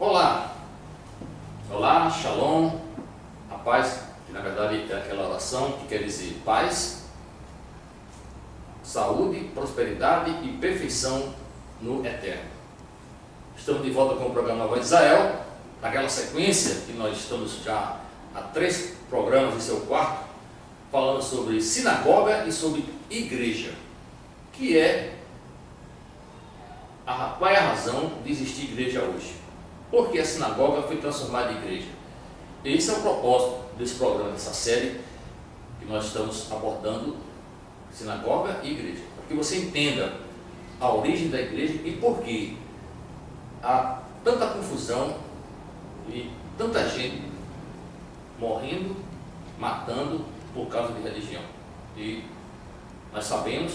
Olá, olá, shalom, a paz, que na verdade é aquela oração que quer dizer paz, saúde, prosperidade e perfeição no eterno. Estamos de volta com o programa Voz de Israel, naquela sequência que nós estamos já há 3 programas, esse é o 4º, falando sobre sinagoga e sobre igreja, que é qual é a razão de existir igreja hoje? Porque a sinagoga foi transformada em igreja. Esse é o propósito desse programa, dessa série que nós estamos abordando, sinagoga e igreja, para que você entenda a origem da igreja e por que há tanta confusão e tanta gente morrendo, matando por causa de religião. E nós sabemos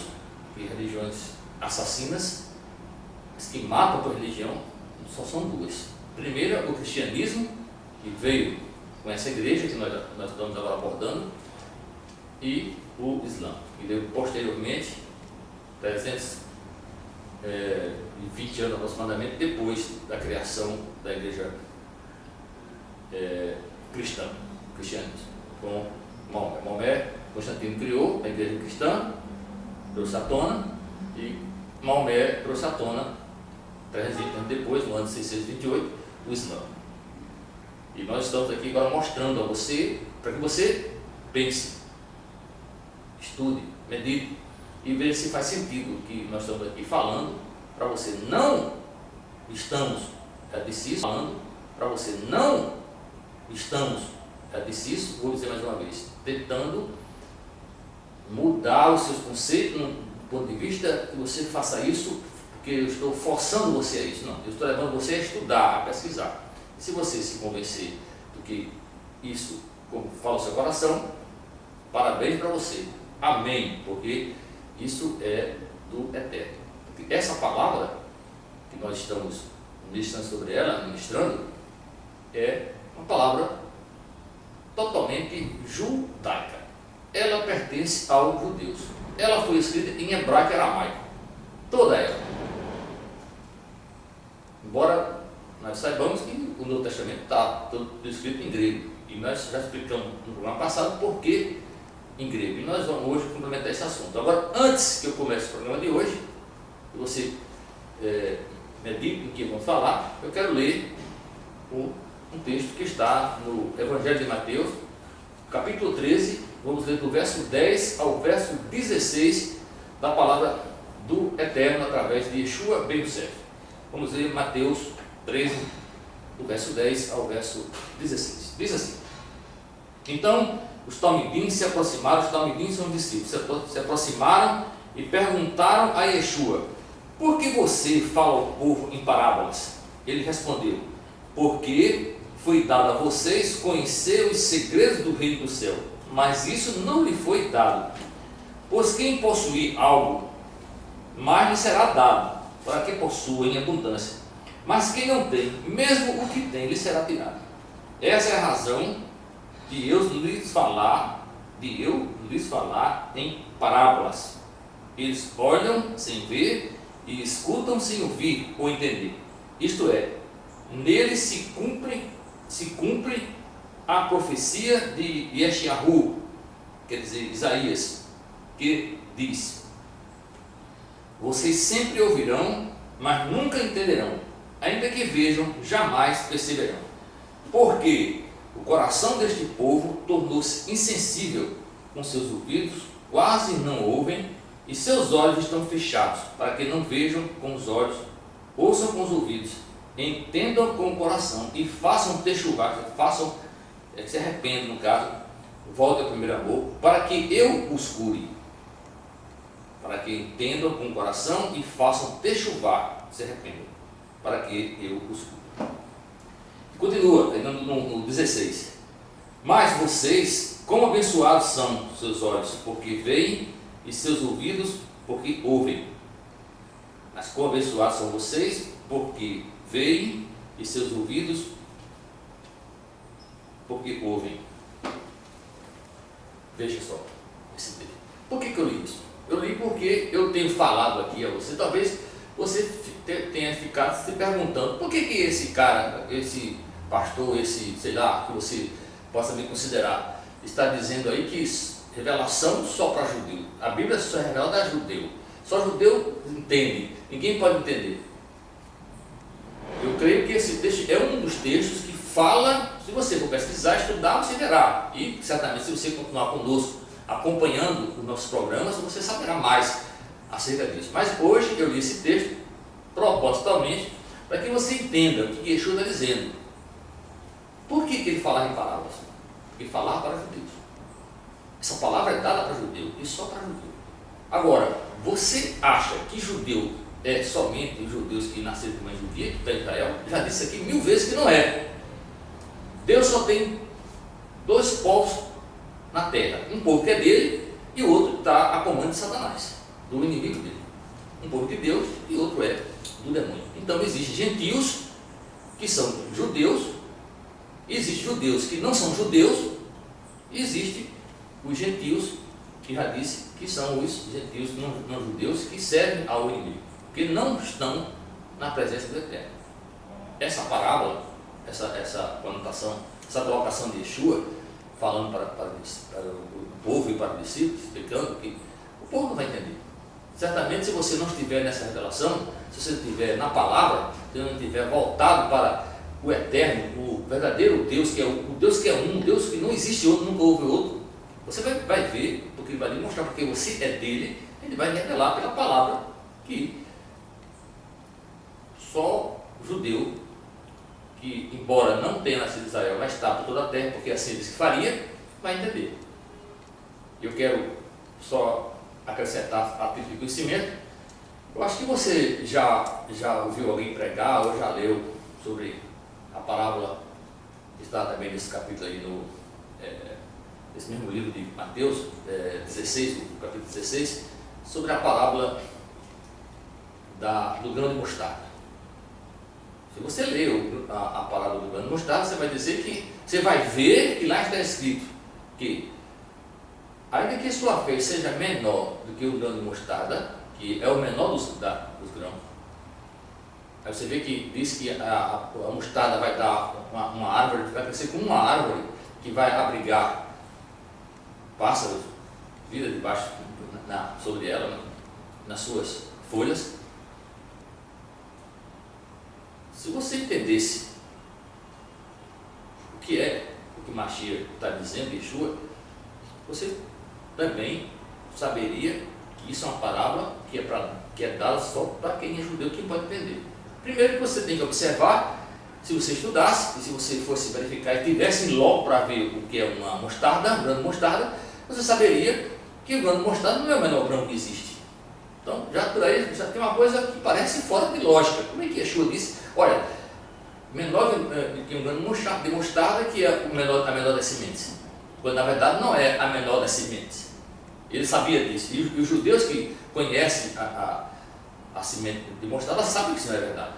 que religiões assassinas, as que matam por religião, só são 2. Primeiro, o cristianismo, que veio com essa igreja que nós estamos agora abordando, e o Islã, que veio posteriormente, 320 anos aproximadamente, depois da criação da igreja cristianismo, com Maomé. Constantino criou a igreja cristã, trouxe à tona, e Maomé trouxe à tona, 300 anos depois, no ano de 628, o Islã. E nós estamos aqui agora mostrando a você, para que você pense, estude, medite e veja se faz sentido o que nós estamos aqui falando, para você não estamos vou dizer mais uma vez, tentando mudar os seus conceitos, do ponto de vista que você faça isso porque eu estou forçando você a isso. Não, eu estou levando você a estudar, a pesquisar. E se você se convencer do que isso, como fala o seu coração, parabéns para você. Amém, porque isso é do eterno. Porque essa palavra que nós estamos ministrando sobre ela, é uma palavra totalmente judaica. Ela pertence aos judeus. Ela foi escrita em hebraico e aramaico. Toda ela. Embora nós saibamos que o Novo Testamento está todo escrito em grego. E nós já explicamos no programa passado por que em grego. E nós vamos hoje complementar esse assunto. Agora, antes que eu comece o programa de hoje, que você medite no que vamos falar, eu quero ler um texto que está no Evangelho de Mateus, capítulo 13, vamos ler do verso 10 ao verso 16 da palavra do Eterno através de Yeshua ben Yosef. Vamos ler Mateus 13, do verso 10 ao verso 16. Diz assim: Então os talmidim se aproximaram, os talmidim são discípulos, se aproximaram e perguntaram a Yeshua: Por que você fala ao povo em parábolas? Ele respondeu: Porque foi dado a vocês conhecer os segredos do reino do céu, mas isso não lhe foi dado. Pois quem possuir algo, mais lhe será dado, para que possua em abundância. Mas quem não tem, mesmo o que tem, lhe será tirado. Essa é a razão de eu lhes falar em parábolas. Eles olham sem ver e escutam sem ouvir ou entender. Isto é, neles se cumpre a profecia de Yeshayahu, quer dizer, Isaías, que diz: Vocês sempre ouvirão, mas nunca entenderão, ainda que vejam, jamais perceberão. Porque o coração deste povo tornou-se insensível, com seus ouvidos quase não ouvem, e seus olhos estão fechados, para que não vejam com os olhos, ouçam com os ouvidos, entendam com o coração e façam techuvá, se arrependam, no caso, voltem ao primeiro amor, para que eu os cure. Para que entendam com o coração e façam techuvá, se arrependam, para que eu os cure. Continua, no 16. Mas vocês, como abençoados são seus olhos, porque veem, e seus ouvidos, porque ouvem. Mas como abençoados são vocês, porque veem, e seus ouvidos, porque ouvem. Veja só esse texto. Por que eu li isso? Eu li porque eu tenho falado aqui a você, talvez você tenha ficado se perguntando por que esse cara, esse pastor, esse, sei lá, que você possa me considerar, está dizendo aí que revelação só para judeu. A Bíblia só revela para judeu. Só judeu entende, ninguém pode entender. Eu creio que esse texto é um dos textos que fala, se você for pesquisar, estudar, você verá. E certamente se você continuar conosco, acompanhando os nossos programas, você saberá mais acerca disso. Mas hoje eu li esse texto propositalmente para que você entenda o que Yeshua está dizendo. Por que ele falava em parábolas? Porque ele falava para judeus. Essa palavra é dada para judeu e só para judeu. Agora, você acha que judeu é somente os judeus que nasceram de mãe judia, que está em Israel? Já disse aqui 1000 vezes que não é. Deus só tem 2 povos na terra. Um povo que é dele e o outro que está a comando de Satanás, do inimigo dele. Um povo de Deus e outro é do demônio. Então existem gentios que são judeus, existem judeus que não são judeus, e existem os gentios, que já disse que são os gentios não judeus que servem ao inimigo, que não estão na presença do Eterno. Essa parábola, essa conotação, essa colocação de Yeshua, falando para o povo e para os discípulos, explicando que o povo não vai entender. Certamente, se você não estiver nessa revelação, se você estiver na palavra, se você não estiver voltado para o Eterno, o verdadeiro Deus, que é o Deus que é um, Deus que não existe outro, nunca houve outro, você vai ver, porque ele vai lhe mostrar, porque você é dele, ele vai revelar pela palavra que só o judeu, que embora não tenha nascido em Israel, mas está por toda a terra, porque assim disse que faria, vai entender. Eu quero só acrescentar a título de conhecimento. Eu acho que você já ouviu alguém pregar ou já leu sobre a parábola que está também nesse capítulo aí, nesse mesmo livro de Mateus 16, o capítulo 16, sobre a parábola do grão de mostarda. Se você leu a parábola do grão de mostarda, você vai dizer que você vai ver que lá está escrito que ainda que sua fé seja menor do que o grão de mostarda, que é o menor dos grãos, aí você vê que diz que a mostarda vai dar uma árvore, vai crescer como uma árvore que vai abrigar pássaros, vida debaixo, sobre ela, nas suas folhas. Se você entendesse o que é o que Mashiach está dizendo, Yeshua, você também saberia que isso é uma parábola que é dada só para quem é judeu, quem pode entender. Primeiro que você tem que observar, se você estudasse, e se você fosse verificar e tivesse logo para ver o que é uma mostarda, um grão de mostarda, você saberia que o grão de mostarda não é o menor grão que existe. Então, já por aí, já tem uma coisa que parece fora de lógica. Como é que Yeshua disse? Olha, menor que um grão de mostarda, que é a menor das sementes. Quando na verdade não é a menor das sementes. Ele sabia disso. E os judeus que conhecem a semente de mostarda sabem que isso não é verdade.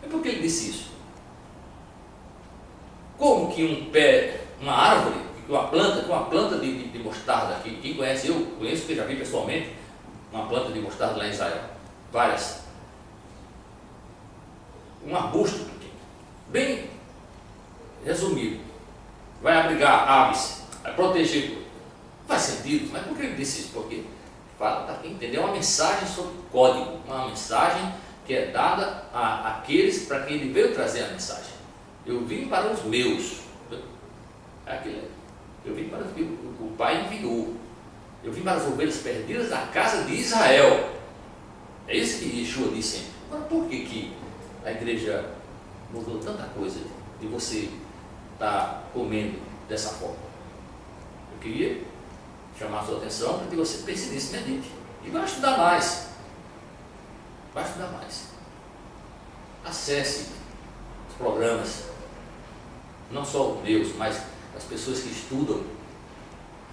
E por que ele disse isso? Como que uma árvore, uma planta de mostarda, que quem conhece, eu conheço, porque já vi pessoalmente, uma planta de mostarda lá em Israel, várias, um arbusto pequeno, bem resumido, vai abrigar aves, vai proteger, não faz sentido, mas por que ele disse isso? Porque fala para quem entender, é uma mensagem sobre código, uma mensagem que é dada àqueles para quem ele veio trazer a mensagem. Eu vim para os meus, eu vim para os que o Pai enviou. Eu vim para as ovelhas perdidas da casa de Israel. É isso que Yeshua disse sempre. Agora, por que a igreja mudou tanta coisa de você estar comendo dessa forma? Eu queria chamar a sua atenção para que você pense nisso, medite. E vai estudar mais. Vai estudar mais. Acesse os programas, não só os meus, mas as pessoas que estudam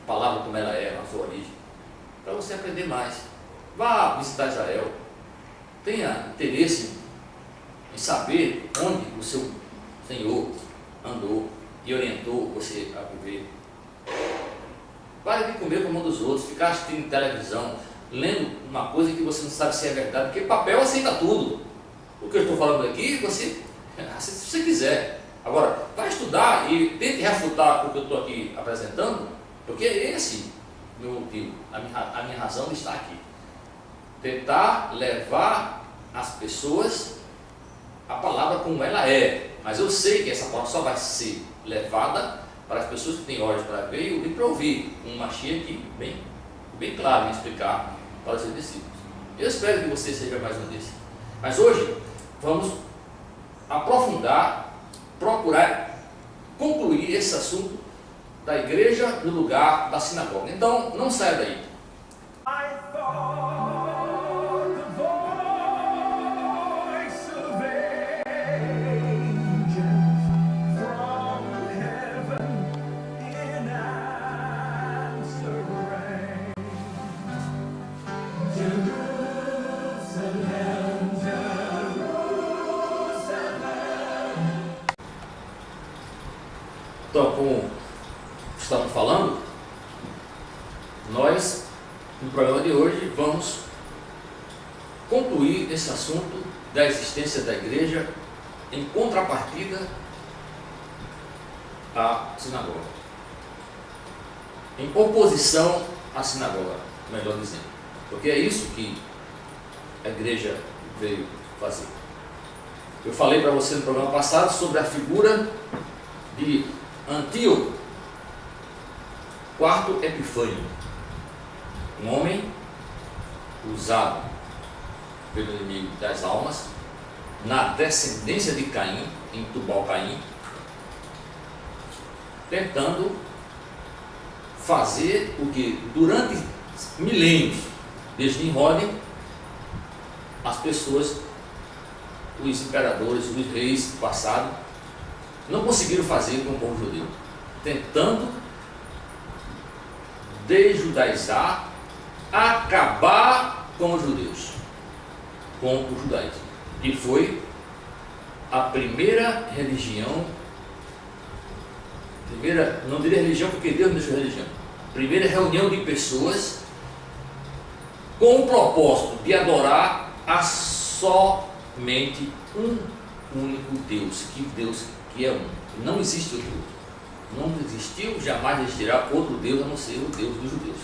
a palavra como ela é, na sua origem, para você aprender mais. Vá visitar Israel, tenha interesse em saber onde o seu Senhor andou e orientou você a viver. Pare de comer com a mão dos outros, ficar assistindo televisão, lendo uma coisa que você não sabe se é verdade, porque papel aceita tudo. O que eu estou falando aqui, você, se você quiser. Agora, vai estudar e tente refutar o que eu estou aqui apresentando, porque é esse o meu motivo, a minha razão de estar aqui. Tentar levar as pessoas a palavra como ela é. Mas eu sei que essa palavra só vai ser levada para as pessoas que têm olhos para ver e para ouvir. Um Mashiach aqui bem claro em explicar para os seus discípulos. Eu espero que você seja mais um desses. Mas hoje vamos aprofundar, procurar concluir esse assunto da igreja no lugar da sinagoga. Então, não saia daí. Então, como estamos falando, nós, no programa de hoje, vamos concluir esse assunto da existência da igreja em contrapartida à sinagoga, em oposição à sinagoga, melhor dizendo, porque é isso que a igreja veio fazer. Eu falei para você no programa passado sobre a figura de Antíoco IV Epifânio, um homem usado pelo inimigo das almas, na descendência de Caim, em Tubal-Caim, tentando fazer o que durante milênios, desde Nimrod, as pessoas, os imperadores, os reis do passado, não conseguiram fazer com o povo judeu, tentando desjudaizar, acabar com os judeus, com o judaísmo, que foi a primeira religião, não diria religião porque Deus não deixou religião, primeira reunião de pessoas com o propósito de adorar a somente um único Deus, que é um, não existe outro. Não existiu, jamais existirá outro Deus a não ser o Deus dos judeus.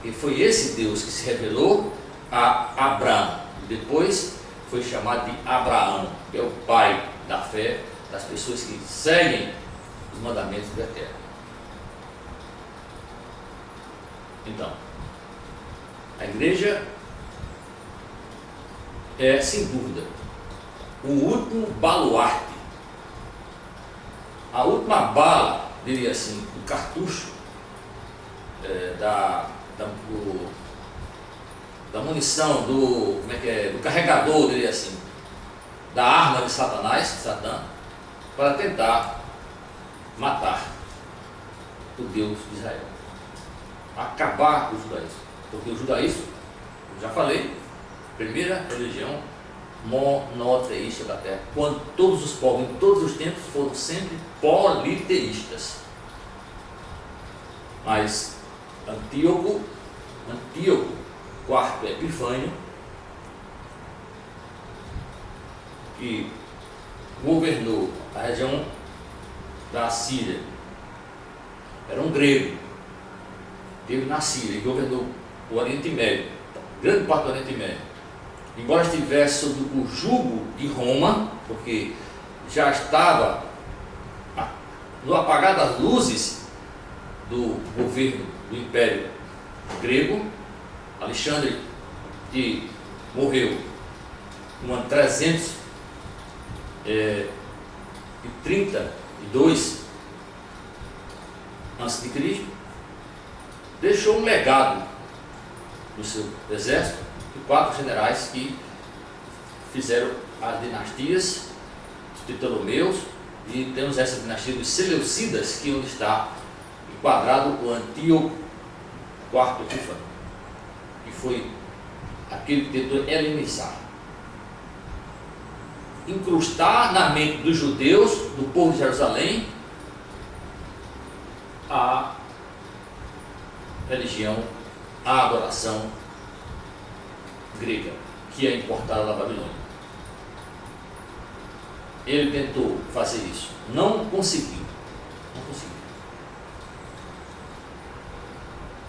E foi esse Deus que se revelou a Abraão, e depois foi chamado de Abraão, que é o pai da fé das pessoas que seguem os mandamentos da terra. Então, a igreja é, sem dúvida, o último baluarte, a última bala, diria assim, do cartucho, da munição, do carregador, diria assim, da arma de Satanás, Satã, para tentar matar o Deus de Israel, acabar com o judaísmo, porque o judaísmo, eu já falei, primeira religião monoteísta da terra, quando todos os povos em todos os tempos foram sempre politeístas. Mas Antíoco IV Epifânio, que governou a região da Síria, era um grego, teve na Síria e governou o Oriente Médio, grande parte do Oriente Médio. Embora estivesse sob o jugo de Roma, porque já estava no apagar das luzes do governo do Império Grego, Alexandre, que morreu no ano 332 a.C., deixou um legado no seu exército de 4 generais que fizeram as dinastias dos Ptolomeus, e temos essa dinastia dos Seleucidas, que é onde está enquadrado o Antíoco IV Epifânio, que foi aquele que tentou helenizar, incrustar na mente dos judeus, do povo de Jerusalém, a religião, a adoração grega, que é importada da Babilônia. ele tentou fazer isso. Não conseguiu. Não conseguiu.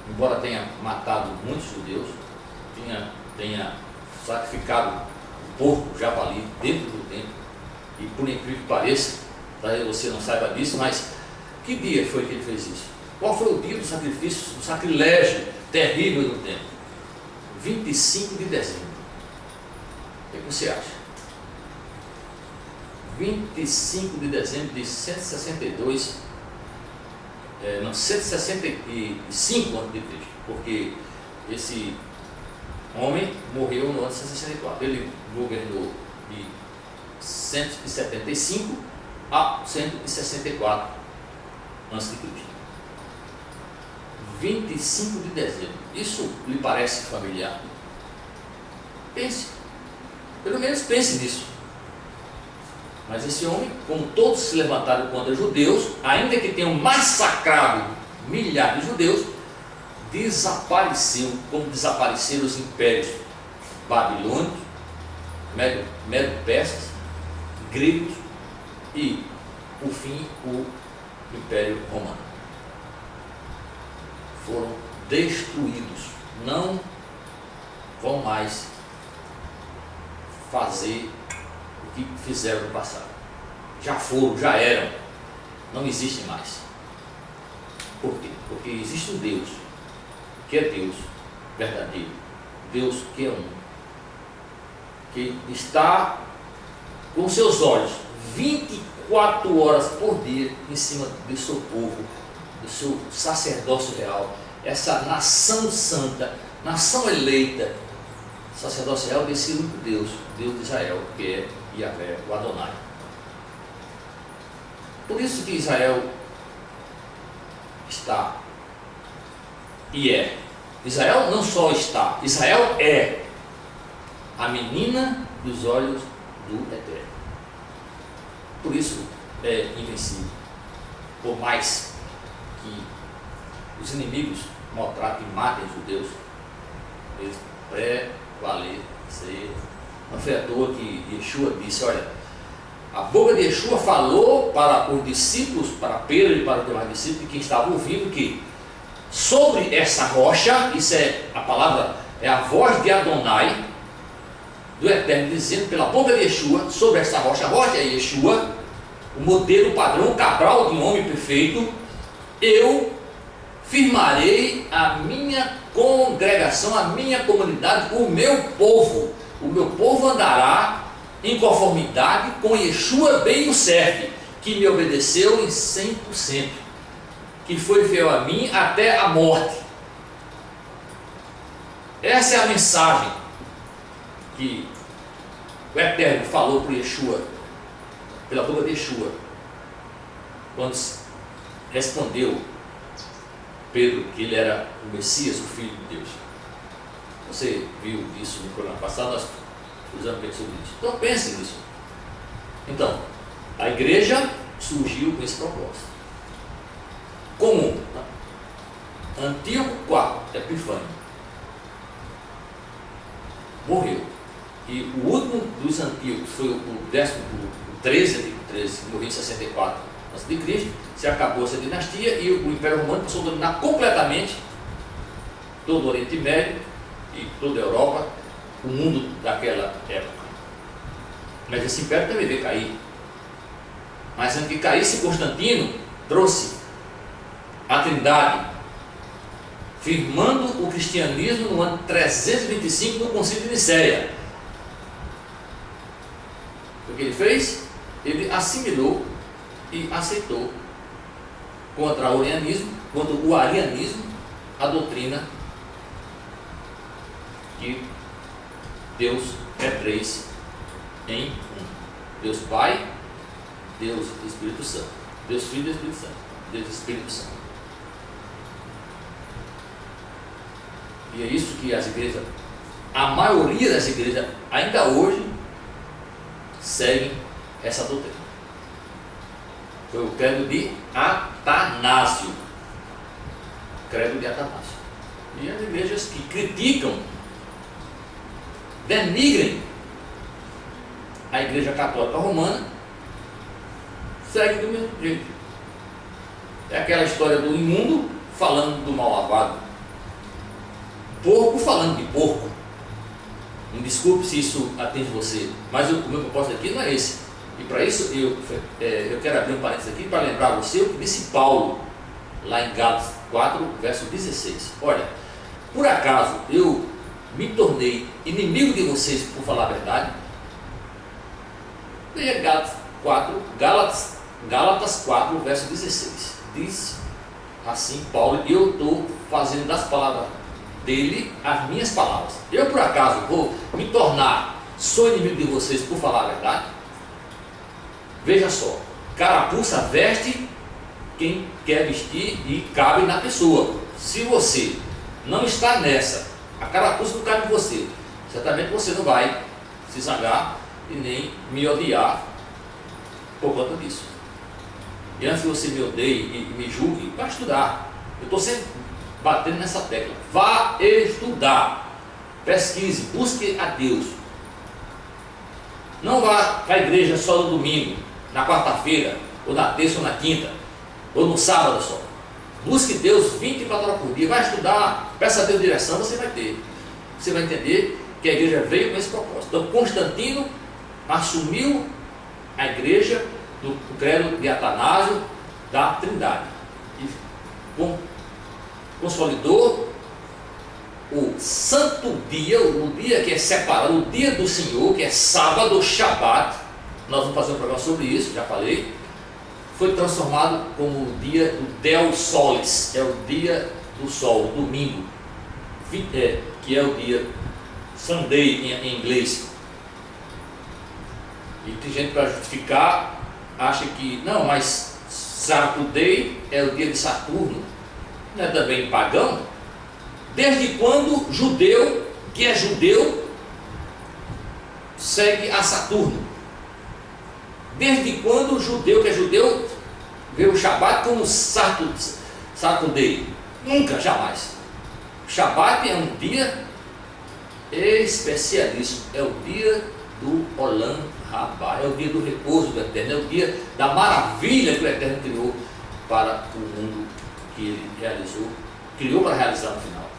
Embora tenha matado muitos judeus, tenha sacrificado o porco, o javali dentro do templo, e por incrível que pareça, talvez você não saiba disso, mas que dia foi que ele fez isso? Qual foi o dia do sacrifício, do sacrilégio terrível do templo? 25 de dezembro. O que você acha? 25 de dezembro de 165 a.C., porque esse homem morreu no ano de 164. Ele governou de 175 a 164 a.C. 25 de dezembro. Isso lhe parece familiar? Pense. Pelo menos pense nisso. Mas esse homem, como todos se levantaram contra judeus, ainda que tenham massacrado milhares de judeus, desapareceu, como desapareceram os impérios babilônios, medo-persas, gregos e, por fim, o Império Romano. Foram destruídos, não vão mais fazer o que fizeram no passado. Já foram, já eram, não existem mais. Por quê? Porque existe um Deus, que é Deus verdadeiro, Deus que é um, que está com seus olhos 24 horas por dia em cima do seu povo, do seu sacerdócio real, essa nação santa, nação eleita, sacerdócio real desse único Deus, Deus de Israel, que é Yahvé, o Adonai. Por isso que Israel está e é. Israel não só está, Israel é a menina dos olhos do Eterno. Por isso é invencível. Por mais que os inimigos maltratem e matem os judeus, eles prevalecerão. Não foi à toa que Yeshua disse: olha, a boca de Yeshua falou para os discípulos, para Pedro e para os demais discípulos, que estavam ouvindo, que sobre essa rocha, isso é a palavra, é a voz de Adonai, do Eterno, dizendo pela boca de Yeshua, sobre essa rocha, a rocha é Yeshua, o modelo, o padrão, o cabral de um homem perfeito, eu firmarei a minha congregação, a minha comunidade, o meu povo andará em conformidade com Yeshua bem o serve, que me obedeceu em 100%, que foi fiel a mim até a morte. Essa é a mensagem que o Eterno falou para Yeshua, pela boca de Yeshua, quando respondeu Pedro que ele era o Messias, o Filho de Deus. Você viu isso no programa passado, nós fizemos sobre isso. Então pense nisso. Então, a igreja surgiu com esse propósito. Comum. Antíoco IV Epifânio morreu. E o último dos Antíocos foi o 13, que morreu em 64 a.C., se acabou essa dinastia e o Império Romano passou a dominar completamente todo o Oriente Médio e toda a Europa, o mundo daquela época. Mas esse império também veio cair. Mas antes que caísse, Constantino trouxe a Trindade, firmando o cristianismo no ano 325 no Concílio de Nicéia. O que ele fez? Ele assimilou e aceitou contra o arianismo, a doutrina que Deus é três em um. Deus Pai, Deus Espírito Santo, Deus Filho e Espírito Santo, Deus Espírito Santo. E é isso que as igrejas, a maioria das igrejas, ainda hoje, seguem essa doutrina. Foi o credo de Atanásio. Credo de Atanásio. E as igrejas que criticam, denigrem a Igreja Católica Romana, segue do mesmo jeito. É aquela história do imundo falando do mal lavado, porco falando de porco. Me desculpe se isso atende você, mas o meu propósito aqui não é esse. E para isso eu quero abrir um parênteses aqui para lembrar você o que disse Paulo lá em Gálatas 4, verso 16. Olha, por acaso eu me tornei inimigo de vocês por falar a verdade? Veja Gálatas 4, verso 16. Diz assim Paulo, e eu estou fazendo das palavras dele as minhas palavras. Eu por acaso vou me tornar, sou inimigo de vocês por falar a verdade? Veja só, carapuça veste quem quer vestir e cabe na pessoa. Se você não está nessa, a carapuça não cabe em você, certamente você não vai se zangar e nem me odiar por conta disso. E antes que você me odeie e me julgue, vá estudar. Eu estou sempre batendo nessa tecla. Vá estudar, pesquise, busque a Deus. Não vá para a igreja só no domingo, na quarta-feira, ou na terça ou na quinta, ou no sábado só. Busque Deus 24 horas por dia, vai estudar, peça a Deus direção, você vai ter. Você vai entender que a igreja veio com esse propósito. Então Constantino assumiu a igreja do credo de Atanásio da Trindade e consolidou o santo dia, o dia que é separado, o dia do Senhor, que é sábado, Shabat. Nós vamos fazer um programa sobre isso, já falei. Foi transformado como o dia do Del Solis, é o dia do sol, o domingo, que é o dia Sunday em inglês. E tem gente para justificar, acha que não, mas Saturday é o dia de Saturno, não é também pagão? Desde quando judeu, que é judeu, segue a Saturno? Desde quando o judeu que é judeu vê o Shabat como Saturday? Nunca, jamais. O Shabat é um dia especialíssimo, é o dia do Olam Rabá, é o dia do repouso do Eterno, é o dia da maravilha que o Eterno criou para o mundo que ele realizou, criou para realizar no final.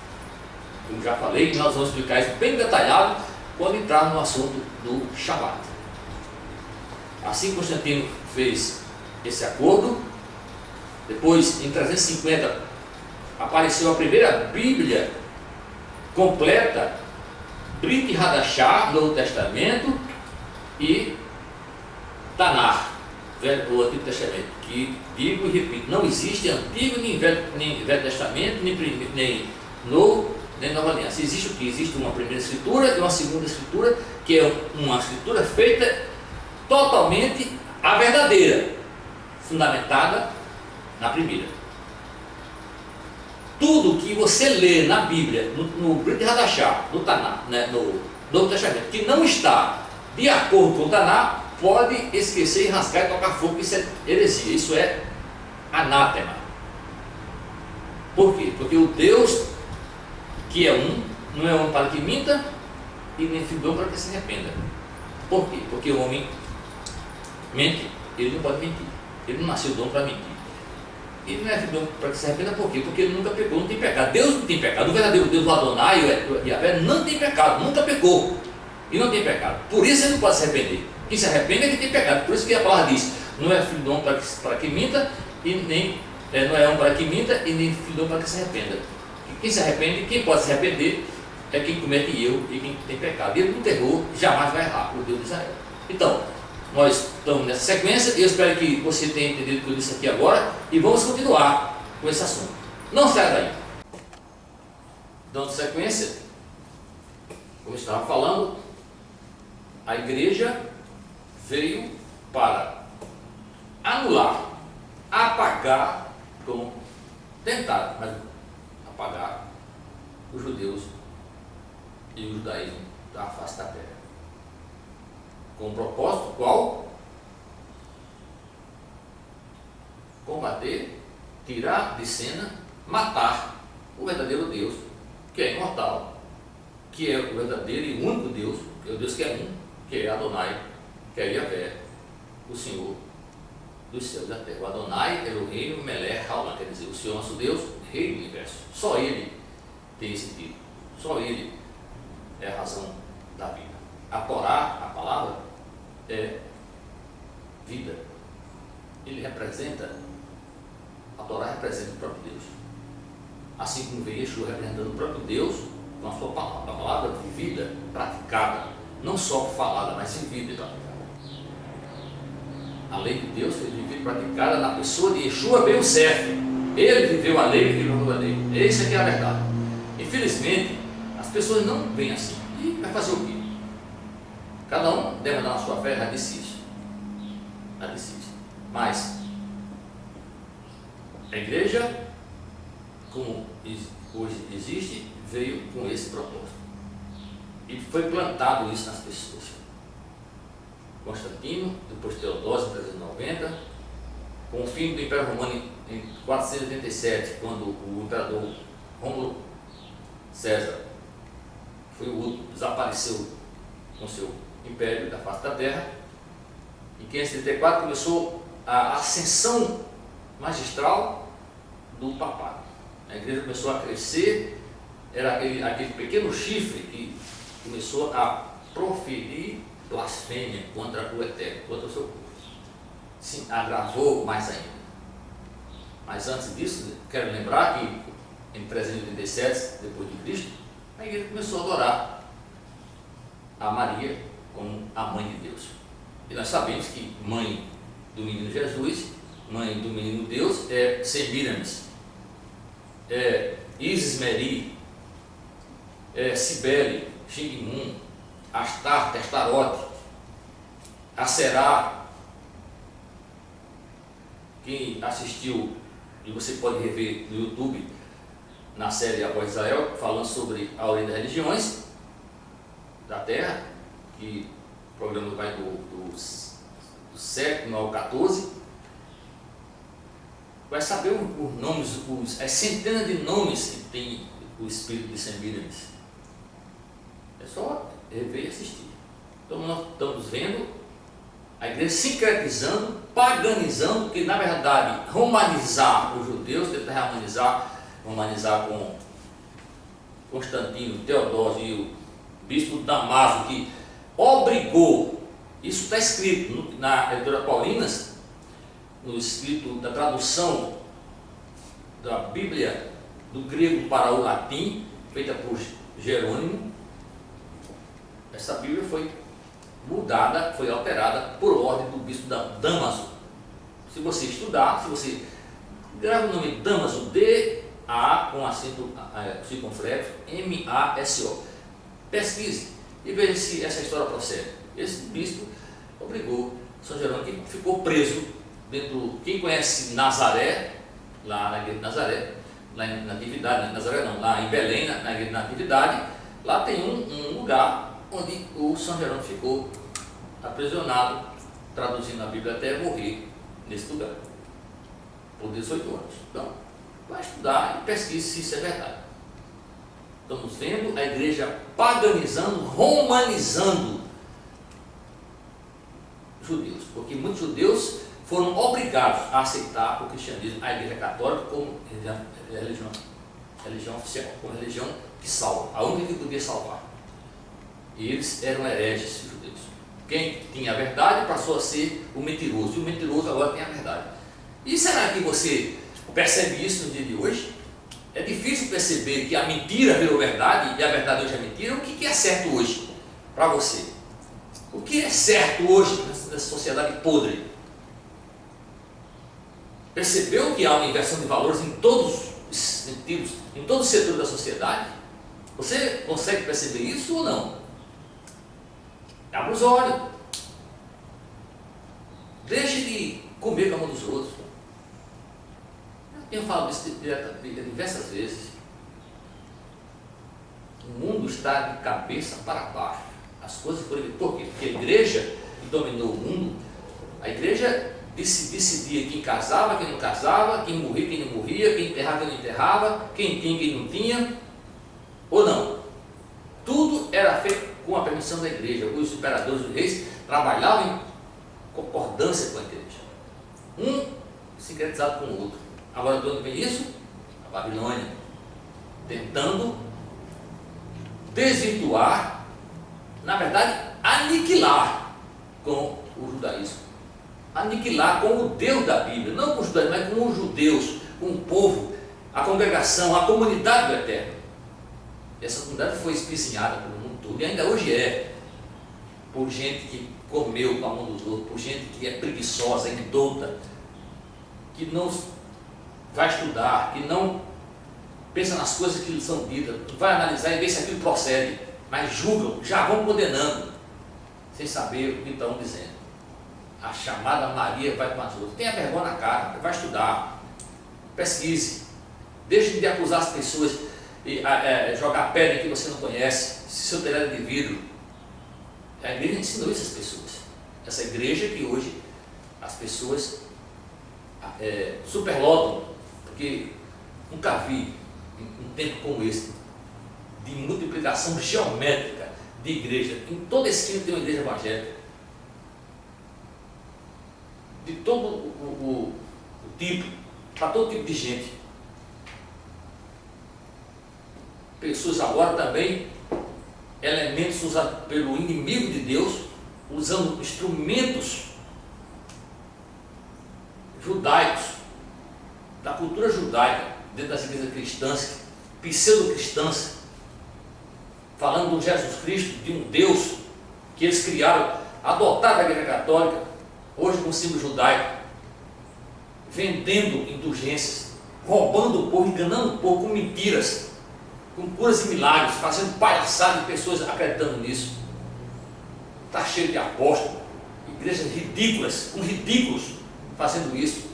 Como já falei, nós vamos explicar isso bem detalhado quando entrar no assunto do Shabat. Assim Constantino fez esse acordo. Depois, em 350, apareceu a primeira Bíblia completa, Brit Hadashah, Novo Testamento, e Tanakh, o Antigo Testamento, que digo e repito, não existe Antigo nem Velho Testamento, nem Novo, nem Nova Aliança. Existe o que? Existe uma primeira escritura e uma segunda escritura, que é uma escritura feita totalmente a verdadeira, fundamentada na primeira. Tudo que você lê na Bíblia, no Brit Hadashah, no Tanakh, né, no Novo Testamento, que não está de acordo com o Tanakh, pode esquecer e rasgar e tocar fogo. Isso é heresia, isso é anátema. Por quê? Porque o Deus que é um, não é um para que minta e nem filho de homem para que se arrependa. Por quê? Porque o homem mente, ele não pode mentir. Ele não nasceu de homem para mentir. Ele não é filho de homem para que se arrependa. Por quê? Porque ele nunca pecou, não tem pecado. Deus não tem pecado. O verdadeiro Deus, o Adonai e a Yahvé, não tem pecado, nunca pecou. E não tem pecado. Por isso ele não pode se arrepender. Quem se arrepende é que tem pecado. Por isso que a palavra diz: não é filho de homem para que minta, e nem não é homem para que minta, e nem filho de homem para que se arrependa. E quem se arrepende, quem pode se arrepender, é quem comete erro e quem tem pecado. E ele nunca errou, jamais vai errar, o Deus de Israel. Então, nós estamos nessa sequência, e eu espero que você tenha entendido tudo isso aqui agora, e vamos continuar com esse assunto. Não saia daí. Dando sequência, como eu estava falando, a igreja veio para anular, apagar, como tentar, mas apagar os judeus e o judaísmo da face da terra. Com o propósito qual? Combater, tirar de cena, matar o verdadeiro Deus, que é imortal, que é o verdadeiro e único Deus, que é o Deus que é um, que é Adonai, que é Yahvé, o Senhor dos céus e da terra. O Adonai, Elohim, Melech, Haolam, quer dizer, o Senhor nosso Deus, Rei do universo. Só Ele tem esse título. Só Ele é a razão da vida. A Torá, a palavra, é vida. Ele representa, a Torá representa o próprio Deus. Assim como veio Yeshua representando o próprio Deus com a sua palavra. A palavra vivida, praticada, não só falada, mas vivida e praticada. A lei de Deus foi vivida e praticada na pessoa de Yeshua ben Yosef. Ele viveu a lei e viveu a lei. Essa aqui é a verdade. Infelizmente, as pessoas não veem assim. E vai fazer o quê? Cada um deve dar na sua fé, já disse isso. Já disse isso. Mas a igreja, como hoje existe, veio com esse propósito. E foi plantado isso nas pessoas. Constantino, depois Teodósio em 390, com o fim do Império Romano em 487, quando o imperador Rômulo César foi o último, desapareceu com seu império da face da terra. Em 534 começou a ascensão magistral do papado. A igreja começou a crescer, era aquele pequeno chifre que começou a proferir blasfêmia contra o Eterno, contra o seu povo. Se agravou mais ainda. Mas antes disso, quero lembrar que em 387, depois de Cristo, a igreja começou a adorar a Maria como a mãe de Deus. E nós sabemos que mãe do menino Jesus, mãe do menino Deus, é Semíramis, é Isis Meri, é Cibele, Xinguimun, Astarte, Astarote, Aserá. Quem assistiu, e você pode rever no YouTube, na série A Voz de Israel, falando sobre a origem das religiões da terra, que o programa vai do 7 ao 14, vai saber os nomes, as centenas de nomes que tem o espírito de Semíramis. É só rever e assistir. Então nós estamos vendo a igreja sincretizando, paganizando, que na verdade romanizar os judeus, tentar romanizar com Constantino, Teodósio e o bispo Damaso, que obrigou, isso está escrito na editora Paulinas, no escrito da tradução da Bíblia do grego para o latim, feita por Jerônimo. Essa Bíblia foi mudada, foi alterada por ordem do bispo Damaso. Se você estudar, se você grava o nome Damaso, D-A com acento circunflexo, M-A-S-O, pesquise e veja se essa história procede. Esse bispo obrigou São Jerônimo, que ficou preso dentro. Quem conhece Nazaré, lá na igreja de Nazaré, lá em Natividade, Nazaré não, lá em Belém, na igreja de Natividade, lá tem um lugar onde o São Jerônimo ficou aprisionado, traduzindo a Bíblia até morrer nesse lugar, por 18 anos. Então, vai estudar e pesquise se isso é verdade. Estamos vendo a igreja paganizando, romanizando judeus, porque muitos judeus foram obrigados a aceitar o cristianismo, a igreja católica, como religião oficial, como religião que salva, a única que podia salvar. E eles eram hereges judeus. Quem tinha a verdade passou a ser o mentiroso, e o mentiroso agora tem a verdade. E será que você percebe isso no dia de hoje? É difícil perceber que a mentira virou verdade e a verdade hoje é mentira. O que é certo hoje para você? O que é certo hoje nessa sociedade podre? Percebeu que há uma inversão de valores em todos os sentidos, em todos os setores da sociedade? Você consegue perceber isso ou não? Abra os olhos. Deixe de comer com a mão dos outros. Eu tenho falado isso diversas vezes. O mundo está de cabeça para baixo. As coisas foram. Por quê? Porque a igreja que dominou o mundo, a igreja decidia quem casava, quem não casava, quem morria, quem não morria, quem enterrava, quem não enterrava, quem tinha, quem não tinha, ou não. Tudo era feito com a permissão da igreja. Os imperadores, os reis, trabalhavam em concordância com a igreja. um sincretizado com o outro. Agora, de onde vem isso? A Babilônia, tentando desvirtuar, na verdade, aniquilar com o judaísmo, aniquilar com o Deus da Bíblia, não com os judeus, mas com os judeus, com o povo, a congregação, a comunidade do Eterno. E essa comunidade foi espizinhada pelo mundo todo, e ainda hoje é, por gente que comeu com a mão dos outros, por gente que é preguiçosa, indouta, que não vai estudar, que não pensa nas coisas que lhe são ditas, vai analisar e ver se aquilo procede, mas julgam, já vão condenando, sem saber o que estão dizendo. A chamada Maria vai com as outras. Tenha vergonha na cara, vai estudar, pesquise, deixe de acusar as pessoas e jogar pedra que você não conhece, seu telhado de vidro. A igreja ensinou isso às pessoas. Essa igreja que hoje as pessoas superlotam, porque nunca vi um tempo como esse de multiplicação geométrica de igreja. Em toda esquina tem uma igreja evangélica, de todo o tipo, para todo tipo de gente. Pessoas agora também, elementos usados pelo inimigo de Deus, usando instrumentos judaicos, da cultura judaica, dentro das igrejas cristãs, pseudo-cristãs, falando de Jesus Cristo, de um Deus que eles criaram, adotaram a igreja católica, hoje com o símbolo judaico, vendendo indulgências, roubando o povo, enganando o povo com mentiras, com curas e milagres, fazendo palhaçada de pessoas acreditando nisso. Está cheio de apóstolos, igrejas ridículas, com ridículos fazendo isso,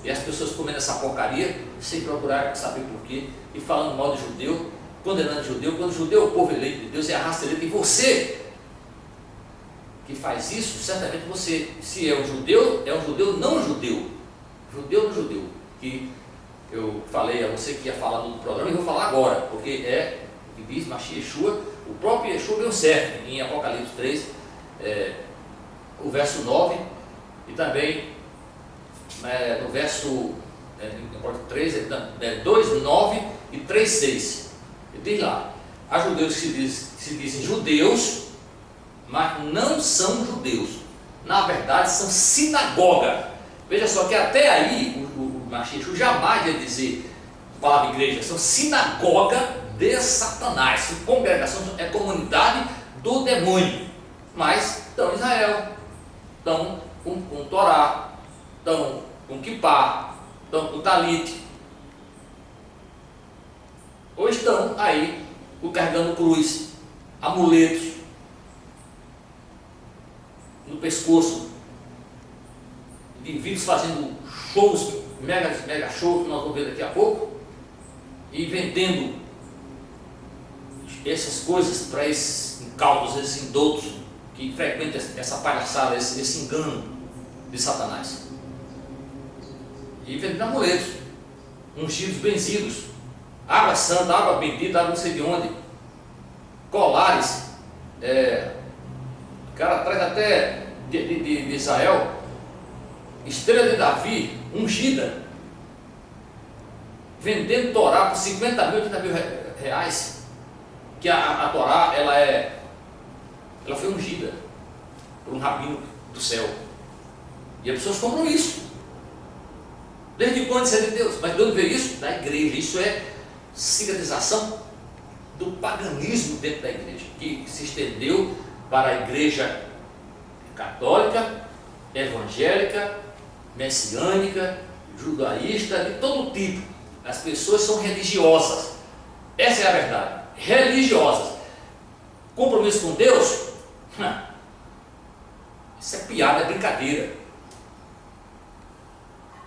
e as pessoas comendo essa porcaria sem procurar saber porquê, e falando mal de judeu, condenando judeu, quando judeu é o povo eleito de Deus, é a raça eleita, e você que faz isso, certamente você, se é um judeu não judeu, que eu falei a você que ia falar no programa e vou falar agora, porque é o que diz Yeshua, o próprio Yeshua deu certo em Apocalipse 3, o verso 9, e também no verso 3, 2, 9 e 3, 6. Ele diz lá: há judeus que se dizem judeus, mas não são judeus, na verdade são sinagoga. Veja só que até aí o Yeshua jamais ia dizer, palavra igreja, são sinagoga de Satanás, congregação, é comunidade do demônio, mas estão em Israel, estão com Torá, estão com Kippá, estão com Talit, ou estão aí carregando cruz, amuletos no pescoço, indivíduos fazendo shows, mega shows, que nós vamos ver daqui a pouco, e vendendo essas coisas para esses incautos, esses indoutos que frequentam essa palhaçada, esse engano de Satanás. E vendendo amuletos, ungidos, benzidos, água santa, água bendita, água não sei de onde, colares, o cara traz até de Israel, estrela de Davi, ungida, vendendo Torá por 50 mil, 80 mil reais, que a Torá, ela foi ungida por um rabino do céu, e as pessoas compram isso. Desde quando isso é de Deus? Mas de onde veio isso? Da igreja. Isso é sincretização do paganismo dentro da igreja, que se estendeu para a igreja católica, evangélica, messiânica, judaísta, de todo tipo. As pessoas são religiosas, essa é a verdade, religiosas. Compromisso com Deus? Isso é piada, é brincadeira.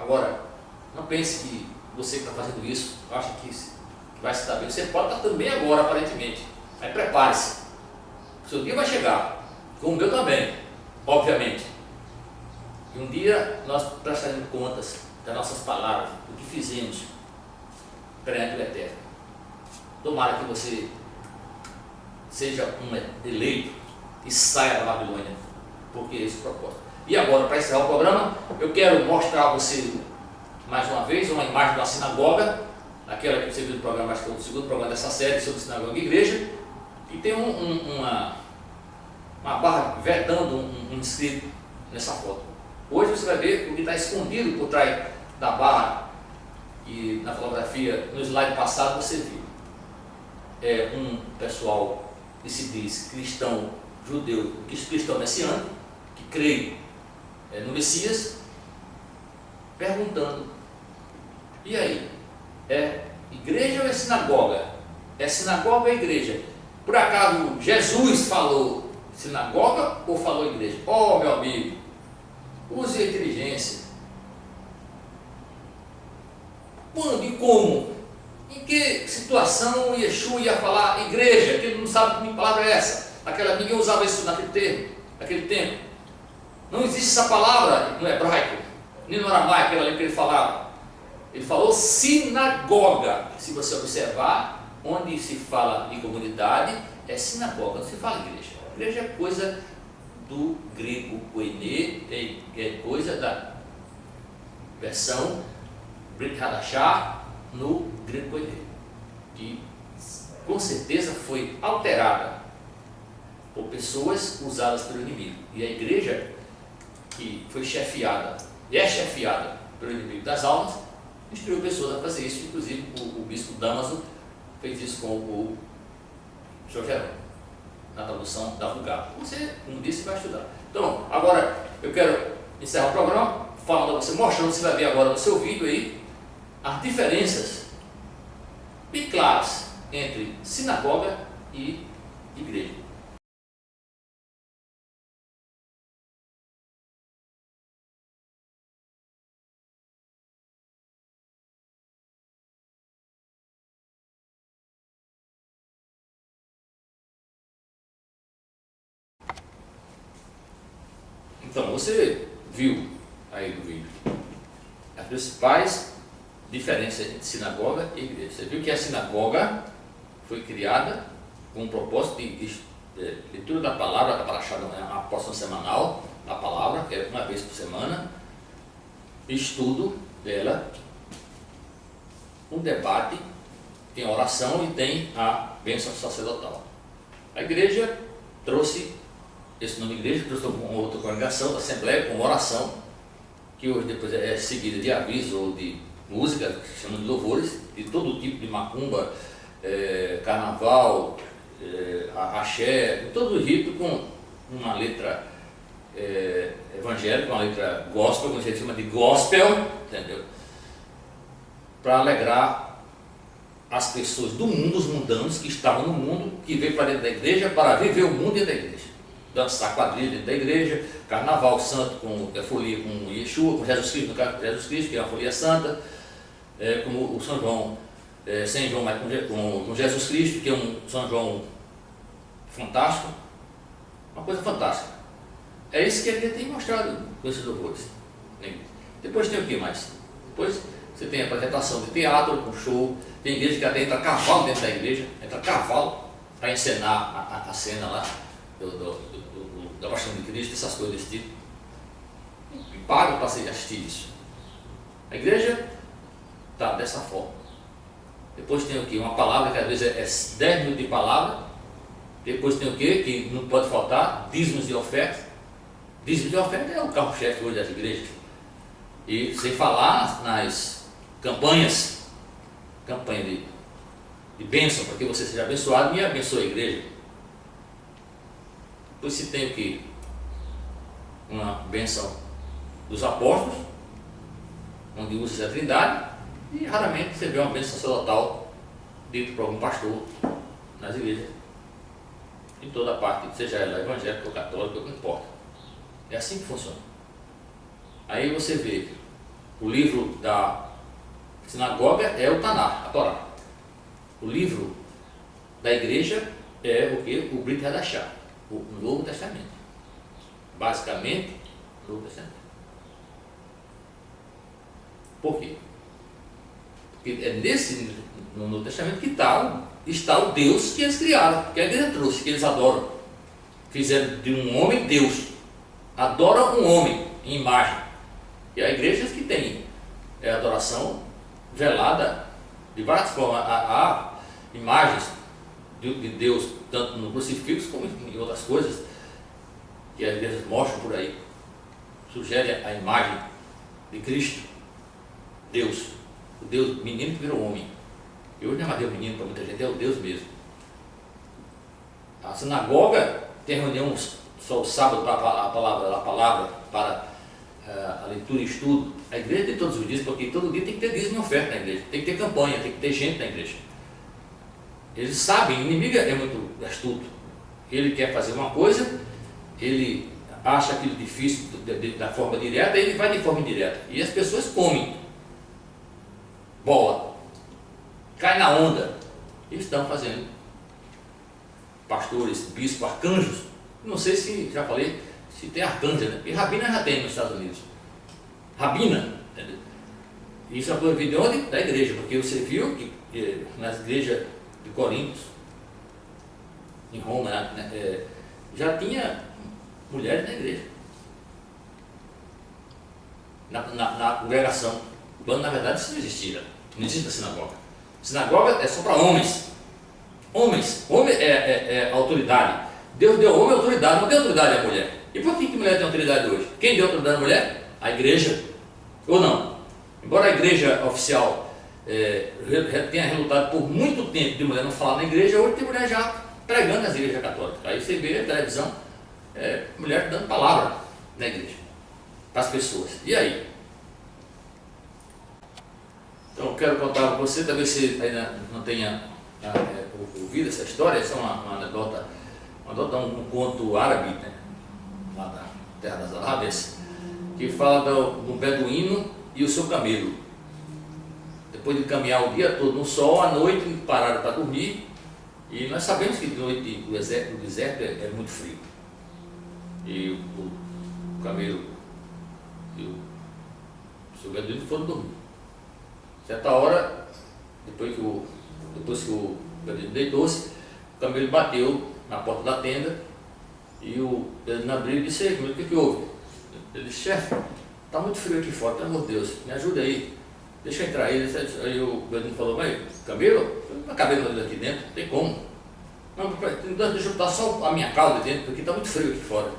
Agora, não pense que você que está fazendo isso acha que vai se dar bem. Você pode estar também agora, aparentemente, mas prepare-se, o seu dia vai chegar, como o meu também, obviamente. E um dia nós prestaremos contas das nossas palavras, do que fizemos perante o Eterno. Tomara que você seja um eleito e saia da Babilônia, porque esse é o propósito. E agora, para encerrar o programa, eu quero mostrar a você, mais uma vez, uma imagem de uma sinagoga, aquela que você viu no programa, acho que é o segundo programa dessa série sobre sinagoga e igreja, e tem uma barra vedando um inscrito nessa foto. Hoje você vai ver o que está escondido por trás da barra, e na fotografia, no slide passado você viu. É um pessoal que se diz cristão judeu, cristão messiânico, que crê no Messias, perguntando: e aí, é igreja ou é sinagoga? É sinagoga ou é igreja? Por acaso Jesus falou sinagoga ou falou igreja? Oh, meu amigo, use a inteligência. Quando e como? Em que situação Yeshua ia falar igreja? Que ele não sabe que palavra é essa. Ninguém usava isso naquele tempo. Não existe essa palavra no hebraico, nem no aramaico, aquela ali que ele falava. Ele falou sinagoga. Se você observar, onde se fala de comunidade, é sinagoga, não se fala igreja. Igreja é coisa do grego koine, é coisa da versão Brit Hadashah no grego koine, que com certeza foi alterada por pessoas usadas pelo inimigo. E a igreja, que foi chefiada, e é chefiada pelo inimigo das almas, instruiu pessoas a fazer isso. Inclusive o bispo Damaso fez isso com o Sr. Jerônimo, na tradução da Vulgata. Você, como disse, vai estudar. Então, agora eu quero encerrar o programa falando a você, mostrando, você vai ver agora no seu vídeo aí, as diferenças bem claras entre sinagoga e igreja. Então, você viu aí no vídeo as principais diferenças entre sinagoga e igreja. Você viu que a sinagoga foi criada com o propósito de leitura da palavra, uma porção semanal da palavra, que é uma vez por semana, estudo dela, um debate, tem a oração e tem a bênção sacerdotal. A igreja trouxe esse nome igreja, trouxe uma outra congregação, da Assembleia, com uma oração, que hoje depois é seguida de aviso ou de música, que chamam de louvores, de todo tipo de macumba, carnaval, axé, todo rito com uma letra evangélica, uma letra gospel, como a gente chama de gospel, entendeu? Para alegrar as pessoas do mundo, os mundanos que estavam no mundo, que veio para dentro da igreja para viver o mundo dentro da igreja. Dançar quadrilha dentro da igreja, carnaval santo com a folia com Yeshua, com Jesus Cristo, no caso de Jesus Cristo, que é uma folia santa, como o São João, sem João, mas com Jesus Cristo, que é um São João fantástico, uma coisa fantástica. É isso que ele tem mostrado com esses louvores. Depois tem o que mais? Depois você tem a apresentação de teatro, com show, tem igreja que até entra cavalo dentro da igreja, entra cavalo para encenar a cena lá da Paixão de Cristo, essas coisas desse tipo. E pagam para assistir isso. A igreja está dessa forma. Depois tem o que? Uma palavra que às vezes é 10 minutos de palavra. Depois tem o que? Que não pode faltar, dízimos de oferta. Dízimos de oferta é o carro-chefe hoje das igrejas. E sem falar nas campanha de bênção, para que você seja abençoado e abençoe a igreja. Depois se tem o que? Uma bênção dos apóstolos, onde usa-se a Trindade, e raramente você vê uma bênção sacerdotal dito por algum pastor nas igrejas, em toda a parte, seja ela evangélica ou católica, não importa. É assim que funciona. Aí você vê, o livro da sinagoga é o Taná, a Torá. O livro da igreja é o que? O Brit Hadashah, o Novo Testamento. Basicamente, o Novo Testamento. Por quê? Porque é no Novo Testamento que está o Deus que eles criaram, que a igreja trouxe, que eles adoram. Fizeram de um homem Deus. adoram um homem em imagem. E há igrejas que têm adoração velada de várias formas. Há imagens de Deus, tanto no crucifixo como em outras coisas, que as igrejas mostram por aí. Sugere a imagem de Cristo, Deus, o Deus menino que virou homem. E hoje não é mais Deus menino para muita gente, é o Deus mesmo. A sinagoga tem reunião só o sábado para a palavra para a leitura e estudo. A igreja tem todos os dias, porque todo dia tem que ter dízimo e oferta na igreja, tem que ter campanha, tem que ter gente na igreja. Eles sabem, o inimigo é muito astuto. Ele quer fazer uma coisa, ele acha aquilo difícil da forma direta, ele vai de forma indireta. E as pessoas comem bola, cai na onda. Eles estão fazendo. Pastores, bispos, arcanjos. Não sei se, já falei, se tem arcanja, né? E rabina já tem nos Estados Unidos. Rabina. Entendeu? Isso é proibido de onde? Da igreja, porque você viu que nas igrejas de Corinto, em Roma, já tinha mulheres na igreja, na congregação, quando na verdade isso não existia. Não existe a sinagoga. Sinagoga é só para homens. Homem é autoridade. Deus deu ao homem autoridade, não deu autoridade à mulher. E por que a mulher tem autoridade hoje? Quem deu autoridade à mulher? A igreja. Ou não? Embora a igreja oficial tenha relutado por muito tempo de mulher não falar na igreja, hoje tem mulher já pregando nas igrejas católicas. Aí você vê na televisão, mulher dando palavra na igreja, para as pessoas. E aí? Então eu quero contar para você, talvez você ainda não tenha ouvido essa história. Essa é uma anedota, um conto árabe, né, lá da Terra das Arábias, que fala do beduíno e o seu camelo. Depois de caminhar o dia todo no sol, à noite pararam para dormir, e nós sabemos que de noite o deserto é muito frio. E o camelo e o seu beduíno foram dormir. Certa hora, depois que o beduíno deitou-se, o camelo bateu na porta da tenda e o beduíno abriu e disse: "Ei, camelo, o que houve?" Ele disse: "Chefe, está muito frio aqui fora, pelo amor de Deus, me ajuda aí, deixa eu entrar aí." Aí o beduíno falou: "Mas, camelo, não cabe aqui dentro, não tem como. Não, deixa eu botar só a minha cauda dentro, porque está muito frio aqui fora."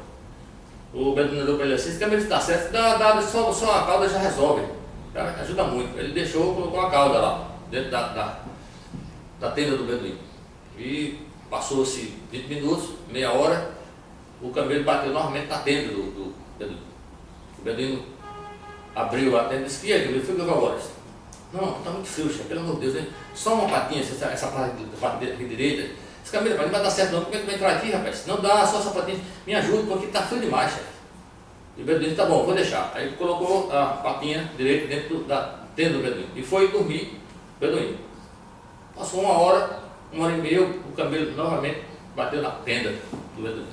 O beduíno olhou para ele assim: "Se o camelo está certo, só a cauda já resolve, tá? Ajuda muito." Ele deixou, colocou a cauda lá, dentro da tenda do beduíno. E passou-se 20 minutos, meia hora, o camelo bateu novamente na tenda do beduíno. O beduíno abriu a tenda e disse: "E aí, camelo, foi o que eu agora?" "Não, está muito frio, chefe, pelo amor de Deus, hein? Só uma patinha, essa parte aqui direita. Esse camelo não vai dar certo não, como é que vai entrar aqui, rapaz? Não dá, só essa patinha, me ajuda, porque está frio demais, chefe." E o beduíno disse: "Tá bom, vou deixar." Aí ele colocou a patinha direita dentro da tenda do beduíno e foi dormir o beduíno. Passou uma hora e meia, o camelo novamente bateu na tenda do beduíno.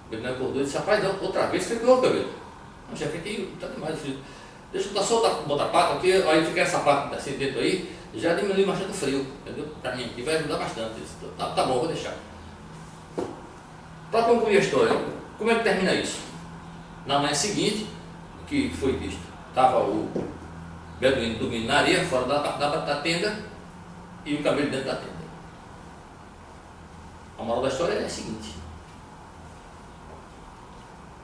O beduíno acordou e disse: "Rapaz, outra vez você pegou o camelo." "Não, chefe, aqui está demais frio. Deixa eu dar só outra pata, porque aí fica essa pata assim dentro aí, já diminui bastante o frio, entendeu? Para mim, e vai ajudar bastante." Disse: Tá bom, vou deixar." Para concluir a história, como é que termina isso? Na manhã seguinte, o que foi visto? Estava o beduíno dormindo na areia, fora da tenda, e o camelo dentro da tenda. A moral da história é a seguinte: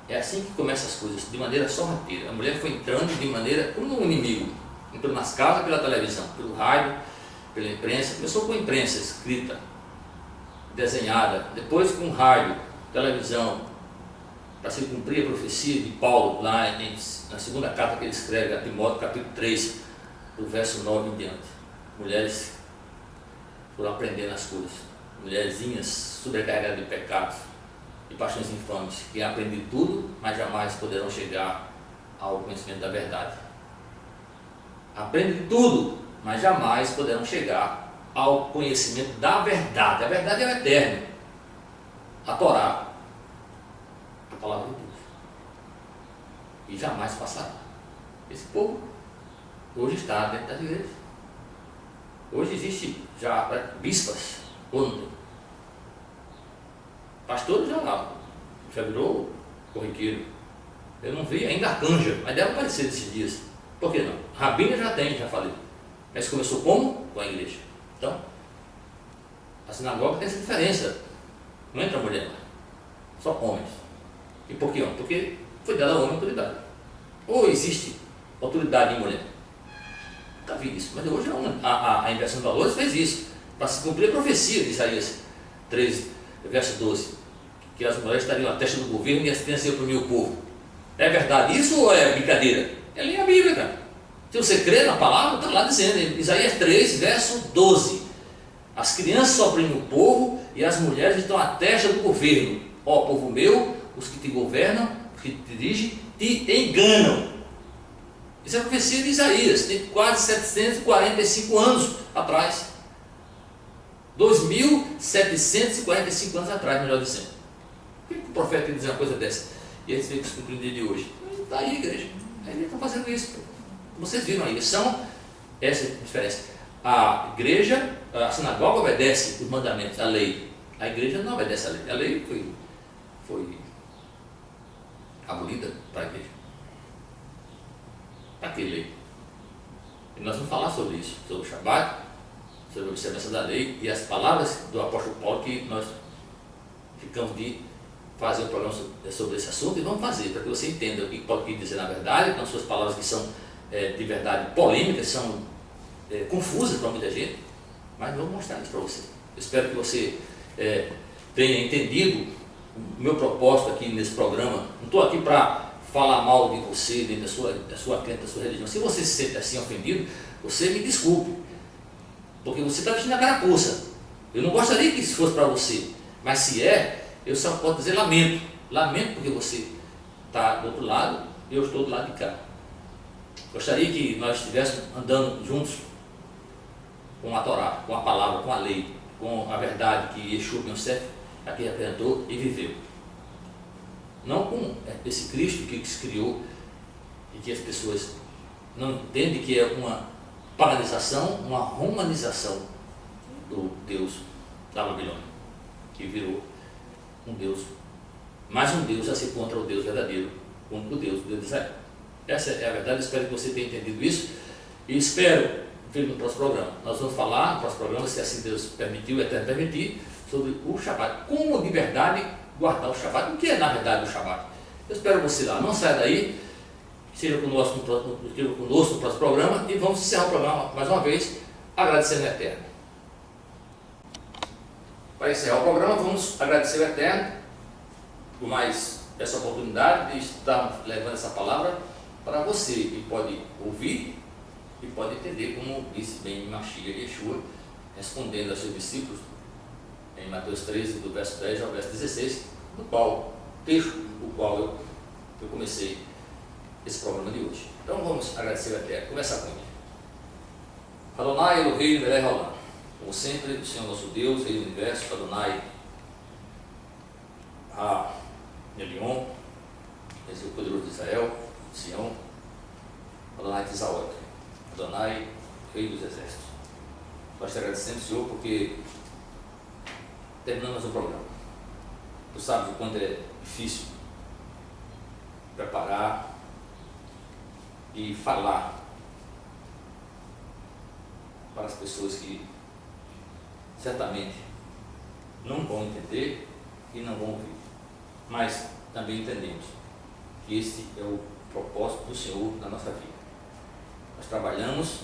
é assim que começam as coisas, de maneira sorrateira. A mulher foi entrando de maneira como um inimigo. Entrou nas casas pela televisão, pelo rádio, pela imprensa. Começou com imprensa escrita, desenhada, depois com rádio, televisão, para se cumprir a profecia de Paulo, lá na segunda carta que ele escreve, a Timóteo, capítulo 3, do verso 9 em diante. Mulheres foram aprendendo as coisas, mulherzinhas sobrecarregadas de pecados e paixões infames, que aprendem tudo, mas jamais poderão chegar ao conhecimento da verdade. Aprendem tudo, mas jamais poderão chegar ao conhecimento da verdade. A verdade é o eterno, a Torá, a palavra de Deus, e jamais passará. Esse povo hoje está dentro das igrejas. Hoje existe já bispas, ontem. Pastor já virou corriqueiro. Eu não vi ainda a canja, mas deve aparecer desses dias. Por que não? Rabina já tem, já falei. Mas começou como? Com a igreja. Então, a sinagoga tem essa diferença. Não entra mulher lá, só homens. E por que homem? Porque foi dada ao homem autoridade. Ou existe autoridade em mulher? Nunca vi isso, mas hoje a inversão de valores fez isso, para se cumprir a profecia de Isaías 13, verso 12, que as mulheres estariam à testa do governo e as crianças iam oprimir o povo. É verdade isso ou é brincadeira? É ler a Bíblia, cara. Se você crê na palavra, está lá dizendo, Isaías 3, verso 12. As crianças oprimem o povo e as mulheres estão à testa do governo. Ó povo meu, os que te governam, os que te dirigem, te enganam. Isso é a profecia de Isaías, tem quase 745 anos atrás. 2.745 anos atrás, melhor dizendo. Por que o profeta tem que dizer uma coisa dessa? E a gente tem que descobrir no dia de hoje. Está aí, igreja. Eles estão fazendo isso. Vocês viram aí, são essa diferença. A igreja, a sinagoga obedece os mandamentos, a lei. A igreja não obedece a lei. A lei foi abolida para a igreja. Para que lei? E nós vamos falar sobre isso, sobre o Shabat, sobre a observância da lei e as palavras do apóstolo Paulo, que nós ficamos de fazer um programa sobre esse assunto e vamos fazer, para que você entenda o que Paulo quer dizer na verdade, com suas palavras que são de verdade polêmicas, são confusas para muita gente, mas vou mostrar isso para você. Eu espero que você tenha entendido o meu propósito aqui nesse programa. Não estou aqui para falar mal de você, da sua crença, da sua religião. Se você se sente assim ofendido, você me desculpe, porque você está vestindo a carapuça. Eu não gostaria que isso fosse para você, mas se eu só posso dizer lamento. Lamento porque você está do outro lado e eu estou do lado de cá. Gostaria que nós estivéssemos andando juntos com a Torá, com a palavra, com a lei, com a verdade que Yeshua Ben Yosef aqui representou e viveu. Não com esse Cristo que se criou e que as pessoas não entendem que é uma paganização, uma romanização do Deus da Babilônia, que virou um Deus, mais um Deus a ser contra o Deus verdadeiro, o único Deus, o Deus de Israel. Essa é a verdade, espero que você tenha entendido isso e espero ver no próximo programa. Nós vamos falar no próximo programa, se assim Deus permitiu e até permitir, sobre o Shabat, como de verdade guardar o Shabat, o que é na verdade o Shabat. Eu espero você lá, não saia daí, esteja conosco no próximo programa e vamos encerrar o programa mais uma vez, agradecendo ao Eterno. Para encerrar o programa, vamos agradecer ao Eterno por mais essa oportunidade de estar levando essa palavra para você, que pode ouvir e pode entender, como disse bem Mashiach Yeshua, respondendo aos seus discípulos, em Mateus 13, do verso 10 ao verso 16, do qual, texto do qual eu comecei esse programa de hoje. Então vamos agradecer ao Eterno. Começar com ele. Adonai Elohei Melech Haolam. Como sempre, o Senhor nosso Deus, Rei do Universo, Adonai Elion, esse é o poderoso de Israel, Sião, Adonai Tizaot, Adonai, Rei dos Exércitos. Nós te agradecemos, Senhor, porque terminamos o programa. Tu sabes o quanto é difícil preparar e falar para as pessoas que certamente não vão entender e não vão ouvir, mas também entendemos que esse é o propósito do Senhor na nossa vida. Nós trabalhamos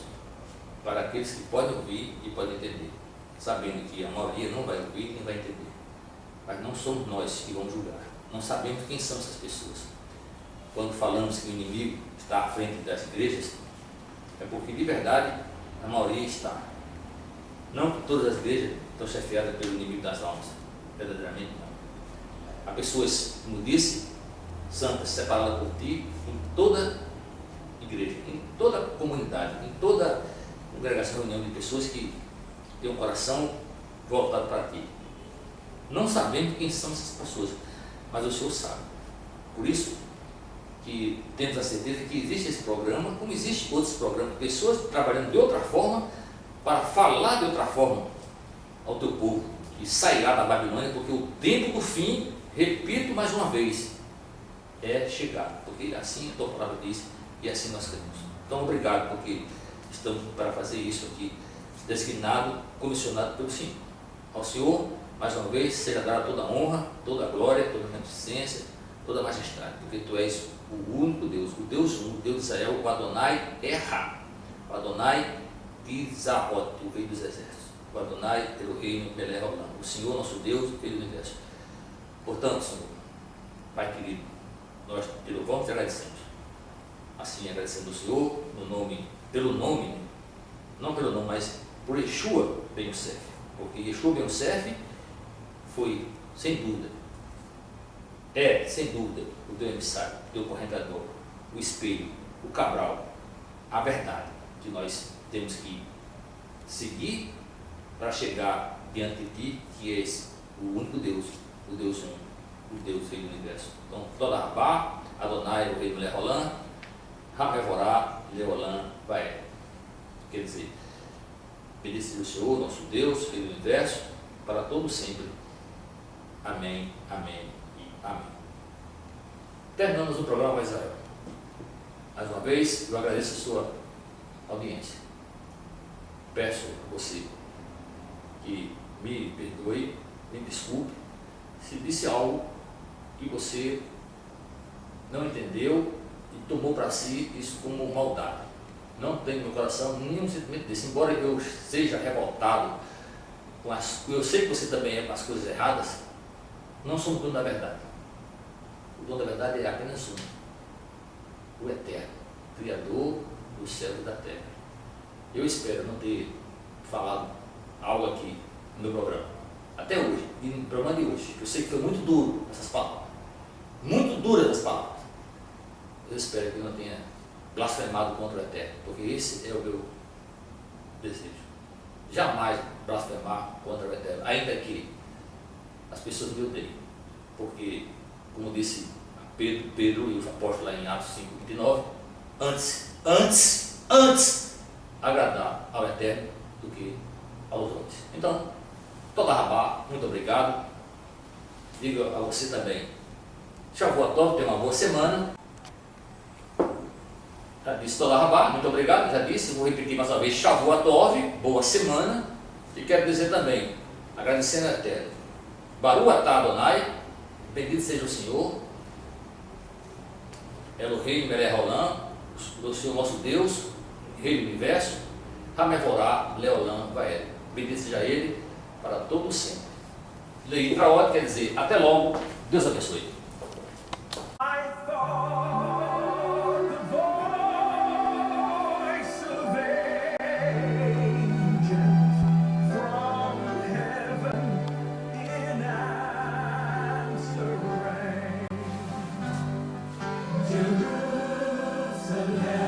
para aqueles que podem ouvir e podem entender, sabendo que a maioria não vai ouvir nem vai entender, mas não somos nós que vamos julgar, não sabemos quem são essas pessoas. Quando falamos que o inimigo está à frente das igrejas, é porque de verdade a maioria está. Não que todas as igrejas estão chefiadas pelo inimigo das almas, verdadeiramente não. Há pessoas, como disse, santas, separadas por ti, em toda igreja, em toda comunidade, em toda congregação, reunião de pessoas que têm um coração voltado para ti. Não sabemos quem são essas pessoas, mas o Senhor sabe. Por isso que temos a certeza que existe esse programa, como existem outros programas, pessoas trabalhando de outra forma, para falar de outra forma ao teu povo, que sairá da Babilônia, porque o tempo do fim, repito mais uma vez, é chegado, porque assim a tua palavra diz e assim nós cremos. Então, obrigado, porque estamos para fazer isso aqui, designado, comissionado pelo Senhor. Ao Senhor, mais uma vez, seja dada toda a honra, toda a glória, toda a magnificência, toda a majestade, porque Tu és o único Deus, o Deus único, o Deus de Israel, o Adonai Erra, o Adonai Tizarot, o Rei dos Exércitos, o Adonai Elohim Melech Haolam, o Senhor nosso Deus, o Rei do Universo. Portanto, Senhor, Pai querido, nós te louvamos e te agradecemos. Assim, agradecendo ao Senhor, pelo nome, não pelo nome, mas por Yeshua Ben Yosef, porque Yeshua Ben Yosef foi, sem dúvida, sem dúvida, o teu emissário, o teu correntador, o espelho, o cabral, a verdade que nós temos que seguir para chegar diante de Ti, que és o único Deus, o Deus único, o Deus Rei do Universo. Então, toda Rabá, Adonai, o Rei Melech Haolam, Hamevorá, Leolam, vai. Quer dizer, bendito o Senhor, nosso Deus, Rei do Universo, para todo sempre. Amém, amém e amém. Terminamos o programa Israel. Mais uma vez, eu agradeço a sua audiência. Peço a você que me perdoe, me desculpe, se disse algo que você não entendeu e tomou para si isso como maldade. Não tenho no meu coração nenhum sentimento desse, embora eu seja revoltado com eu sei que você também é com as coisas erradas, não somos dono da verdade. O dono da verdade é apenas um, o Eterno, Criador do céu e da terra. Eu espero não ter falado algo aqui no meu programa, até hoje, e no programa de hoje, que eu sei que foi muito duro essas palavras, muito duras as palavras. Eu espero que eu não tenha blasfemado contra o Eterno, porque esse é o meu desejo. Jamais blasfemar contra o Eterno, ainda que as pessoas me odeiem, porque, como disse Pedro e os apóstolos lá em Atos 5:29, antes agradar ao Eterno do que aos homens. Então, toda Rabá, muito obrigado. Digo a você também, Shavuot Tov, tenha uma boa semana. Já disse toda Rabá, muito obrigado, já disse, vou repetir mais uma vez, Shavuot Tov, boa semana. E quero dizer também, agradecendo ao Eterno, Baruch atah Adonai, bendito seja o Senhor, Elohim Melech Haolam, o Senhor nosso Deus, Rei do Universo, Hamevorá, Leolam, Vaed. Bendito seja Ele para todo sempre. Lei Traot quer dizer até logo, Deus abençoe. Jerusalem.